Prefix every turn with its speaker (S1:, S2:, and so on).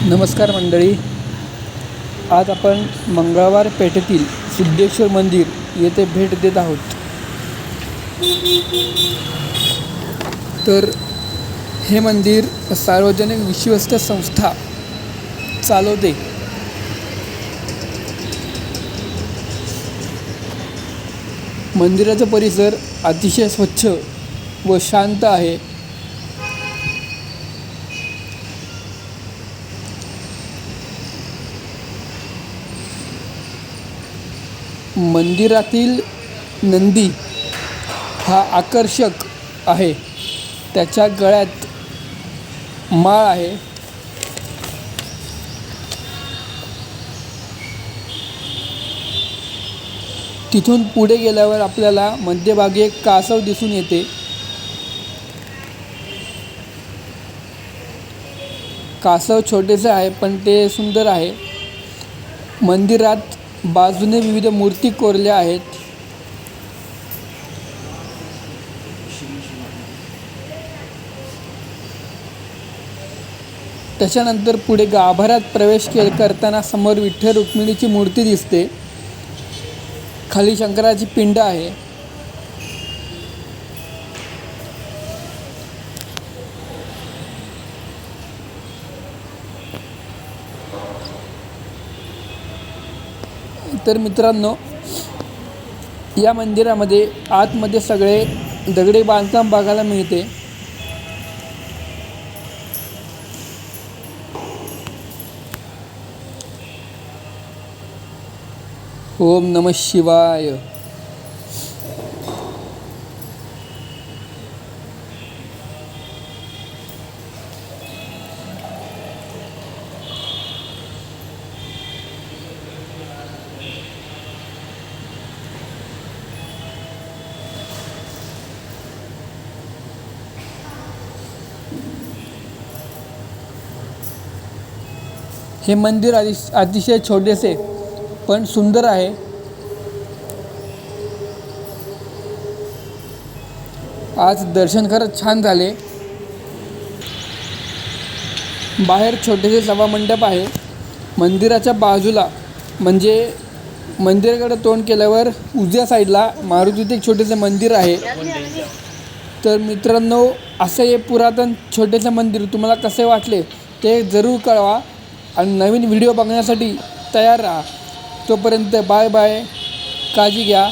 S1: नमस्कार मंडळी. आज आपण मंगळवार पेठेतील सिद्धेश्वर मंदिर येथे भेट देत आहोत. तर हे मंदिर सार्वजनिक विश्वस्त संस्था चालवते. मंदिराचा परिसर अतिशय स्वच्छ व शांत आहे. मंदिरातील नंदी हा आकर्षक आहे. त्याच्या गळ्यात माळ आहे. तिथून पुढे गेल्यावर आपल्याला मध्यभागी एक कासव दिसून येते. कासव छोटेसे आहे पण ते सुंदर आहे. मंदिरात बाजूने विविध मूर्ती कोरल्या आहेत. त्याच्यानंतर पुढे गाभाऱ्यात प्रवेश करताना समोर विठ्ठल रुक्मिणीची मूर्ती दिसते. खाली शंकराची पिंड आहे. तर मित्रांनो, या मंदिरामध्ये आतमध्ये सगळे दगडी बांधकाम बघायला मिळते. ओम नमः शिवाय. हे मंदिर अतिशय छोटेसे पण सुंदर आहे. आज दर्शन खरंच छान झाले. बाहेर छोटेसे सभामंडप आहे. मंदिराच्या बाजूला म्हणजे मंदिराकडे तोंड केल्यावर उजव्या साईडला मारुतीचे एक छोटेसे मंदिर आहे. तर मित्रांनो, असे हे पुरातन छोटेसे मंदिर तुम्हाला कसे वाटले ते जरूर कळवा आणि नवीन व्हिडिओ बघण्यासाठी तयार राहा. तोपर्यंत बाय बाय. काळजी घ्या.